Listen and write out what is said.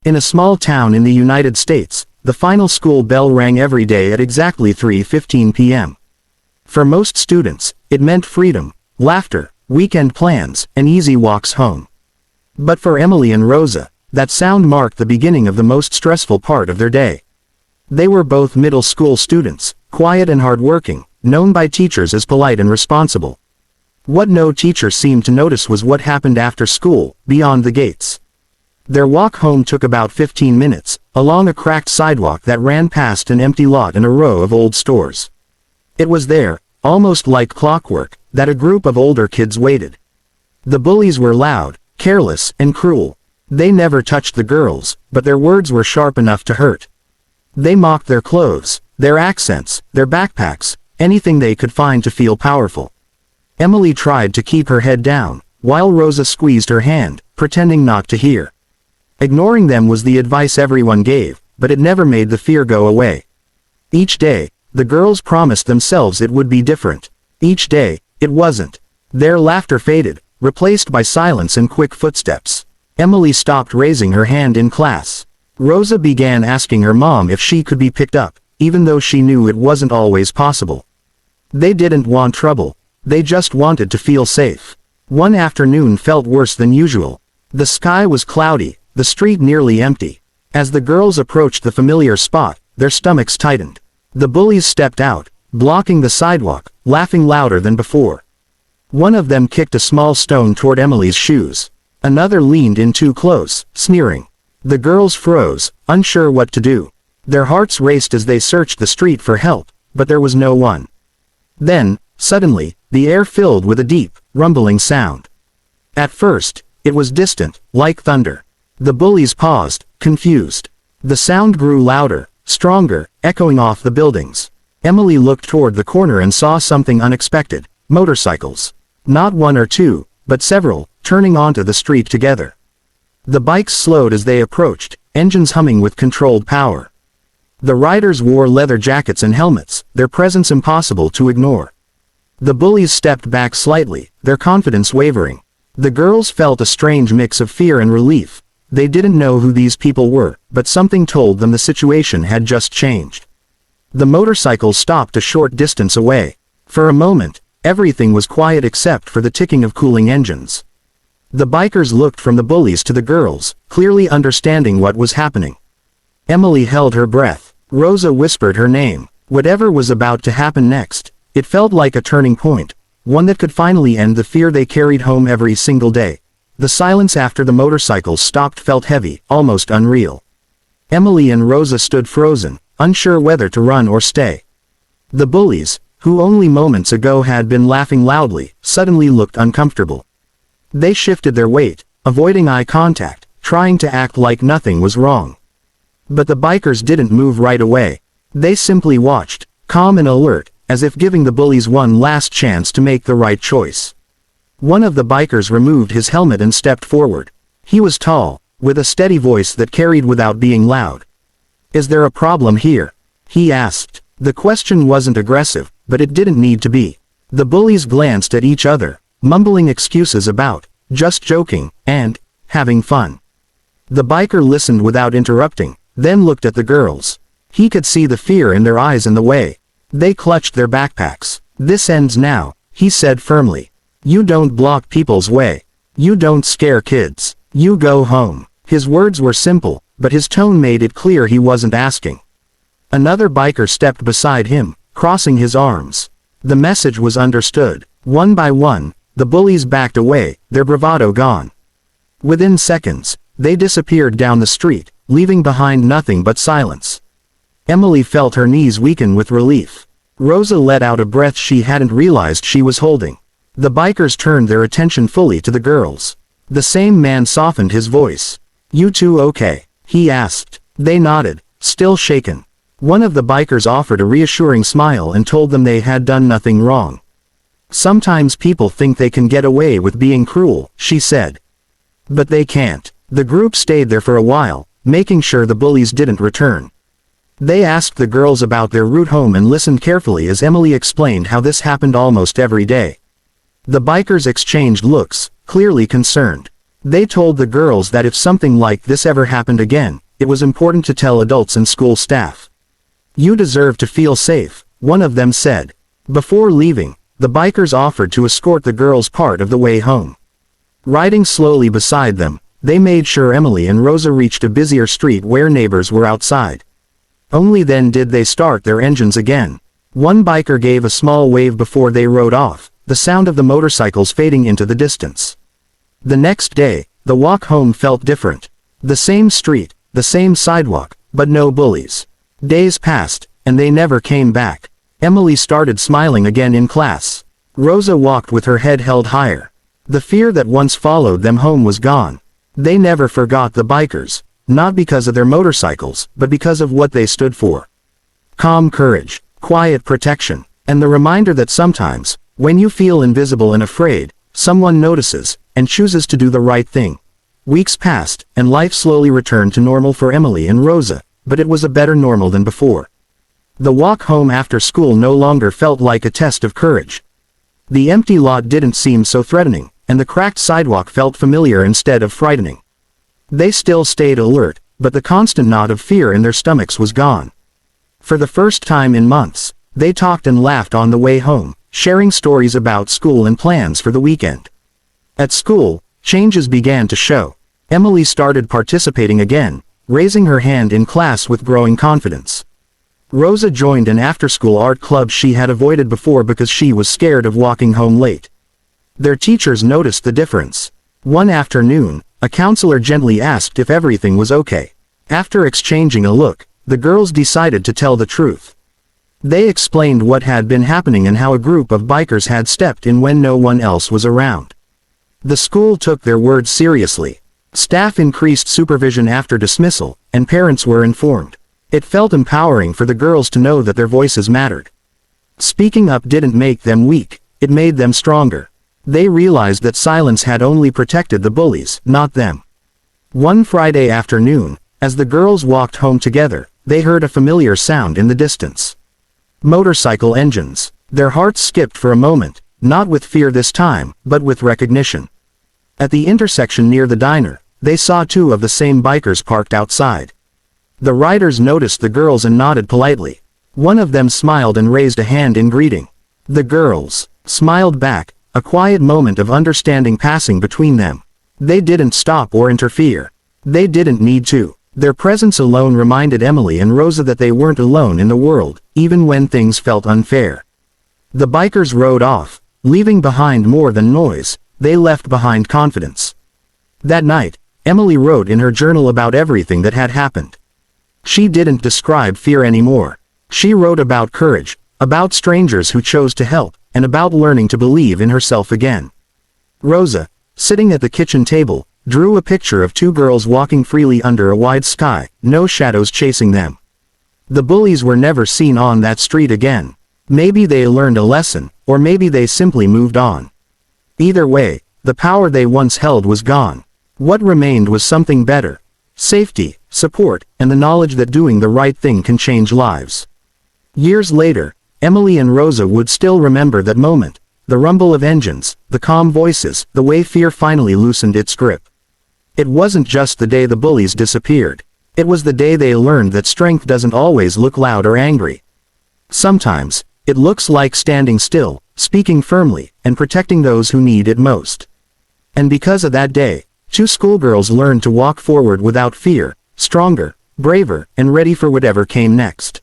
In a small town in the United States, the final school bell rang every day at exactly 3:15 p.m. For most students, it meant freedom, laughter, weekend plans, and easy walks home. But for Emily and Rosa, that sound marked the beginning of the most stressful part of their day. They were both middle school students, quiet and hardworking, known by teachers as polite and responsible. What no teacher seemed to notice was what happened after school, beyond the gates. Their walk home took about 15 minutes, along a cracked sidewalk that ran past an empty lot and a row of old stores. It was there, almost like clockwork, that a group of older kids waited. The bullies were loud, careless, and cruel. They never touched the girls, but their words were sharp enough to hurt. They mocked their clothes, their accents, their backpacks, anything they could find to feel powerful. Emily tried to keep her head down, while Rosa squeezed her hand, pretending not to hear. Ignoring them was the advice everyone gave, but it never made the fear go away. Each day, the girls promised themselves it would be different. Each day, it wasn't. Their laughter faded, replaced by silence and quick footsteps. Emily stopped raising her hand in class. Rosa began asking her mom if she could be picked up, even though she knew it wasn't always possible. They didn't want trouble. They just wanted to feel safe. One afternoon felt worse than usual. The sky was cloudy, the street nearly empty. As the girls approached the familiar spot, their stomachs tightened. The bullies stepped out, blocking the sidewalk, laughing louder than before. One of them kicked a small stone toward Emily's shoes. Another leaned in too close, sneering. The girls froze, unsure what to do. Their hearts raced as they searched the street for help, but there was no one. Then, suddenly, the air filled with a deep, rumbling sound. At first, it was distant, like thunder. The bullies paused, confused. The sound grew louder, stronger, echoing off the buildings. Emily looked toward the corner and saw something unexpected: motorcycles. Not one or two, but several, turning onto the street together. The bikes slowed as they approached, engines humming with controlled power. The riders wore leather jackets and helmets, their presence impossible to ignore. The bullies stepped back slightly, their confidence wavering. The girls felt a strange mix of fear and relief. They didn't know who these people were, but something told them the situation had just changed. The motorcycles stopped a short distance away. For a moment, everything was quiet except for the ticking of cooling engines. The bikers looked from the bullies to the girls, clearly understanding what was happening. Emily held her breath. Rosa whispered her name. Whatever was about to happen next, it felt like a turning point, one that could finally end the fear they carried home every single day. The silence after the motorcycles stopped felt heavy, almost unreal. Emily and Rosa stood frozen, unsure whether to run or stay. The bullies, who only moments ago had been laughing loudly, suddenly looked uncomfortable. They shifted their weight, avoiding eye contact, trying to act like nothing was wrong. But the bikers didn't move right away. They simply watched, calm and alert, as if giving the bullies one last chance to make the right choice. One of the bikers removed his helmet and stepped forward. He was tall, with a steady voice that carried without being loud. "Is there a problem here?" he asked. The question wasn't aggressive, but it didn't need to be. The bullies glanced at each other, mumbling excuses about, just joking, and, having fun. The biker listened without interrupting, then looked at the girls. He could see the fear in their eyes and the way they clutched their backpacks. "This ends now," he said firmly. "You don't block people's way. You don't scare kids. You go home." His words were simple, but his tone made it clear he wasn't asking. Another biker stepped beside him, crossing his arms. The message was understood. One by one, the bullies backed away, their bravado gone. Within seconds, they disappeared down the street, leaving behind nothing but silence. Emily felt her knees weaken with relief. Rosa let out a breath she hadn't realized she was holding. The bikers turned their attention fully to the girls. The same man softened his voice. "You two okay?" he asked. They nodded, still shaken. One of the bikers offered a reassuring smile and told them they had done nothing wrong. "Sometimes people think they can get away with being cruel," she said. "But they can't." The group stayed there for a while, making sure the bullies didn't return. They asked the girls about their route home and listened carefully as Emily explained how this happened almost every day. The bikers exchanged looks, clearly concerned. They told the girls that if something like this ever happened again, it was important to tell adults and school staff. "You deserve to feel safe," one of them said. Before leaving, the bikers offered to escort the girls part of the way home. Riding slowly beside them, they made sure Emily and Rosa reached a busier street where neighbors were outside. Only then did they start their engines again. One biker gave a small wave before they rode off, the sound of the motorcycles fading into the distance. The next day, the walk home felt different. The same street, the same sidewalk, but no bullies. Days passed, and they never came back. Emily started smiling again in class. Rosa walked with her head held higher. The fear that once followed them home was gone. They never forgot the bikers, not because of their motorcycles, but because of what they stood for. Calm courage, quiet protection, and the reminder that sometimes, when you feel invisible and afraid, someone notices, and chooses to do the right thing. Weeks passed, and life slowly returned to normal for Emily and Rosa, but it was a better normal than before. The walk home after school no longer felt like a test of courage. The empty lot didn't seem so threatening, and the cracked sidewalk felt familiar instead of frightening. They still stayed alert, but the constant knot of fear in their stomachs was gone. For the first time in months, they talked and laughed on the way home, sharing stories about school and plans for the weekend. At school, changes began to show. Emily started participating again, raising her hand in class with growing confidence. Rosa joined an after-school art club she had avoided before because she was scared of walking home late. Their teachers noticed the difference. One afternoon, a counselor gently asked if everything was okay. After exchanging a look, the girls decided to tell the truth. They explained what had been happening and how a group of bikers had stepped in when no one else was around. The school took their words seriously. Staff increased supervision after dismissal, and parents were informed. It felt empowering for the girls to know that their voices mattered. Speaking up didn't make them weak, it made them stronger. They realized that silence had only protected the bullies, not them. One Friday afternoon, as the girls walked home together, they heard a familiar sound in the distance. Motorcycle engines. Their hearts skipped for a moment, not with fear this time, but with recognition. At the intersection near the diner, they saw two of the same bikers parked outside. The riders noticed the girls and nodded politely. One of them smiled and raised a hand in greeting. The girls smiled back, a quiet moment of understanding passing between them. They didn't stop or interfere. They didn't need to. Their presence alone reminded Emily and Rosa that they weren't alone in the world, even when things felt unfair. The bikers rode off, leaving behind more than noise. They left behind confidence. That night, Emily wrote in her journal about everything that had happened. She didn't describe fear anymore. She wrote about courage, about strangers who chose to help, and about learning to believe in herself again. Rosa, sitting at the kitchen table, drew a picture of two girls walking freely under a wide sky, no shadows chasing them. The bullies were never seen on that street again. Maybe they learned a lesson, or maybe they simply moved on. Either way, the power they once held was gone. What remained was something better. Safety, support, and the knowledge that doing the right thing can change lives. Years later, Emily and Rosa would still remember that moment. The rumble of engines, the calm voices, the way fear finally loosened its grip. It wasn't just the day the bullies disappeared. It was the day they learned that strength doesn't always look loud or angry. Sometimes, it looks like standing still, speaking firmly, and protecting those who need it most. And because of that day, two schoolgirls learned to walk forward without fear, stronger, braver, and ready for whatever came next.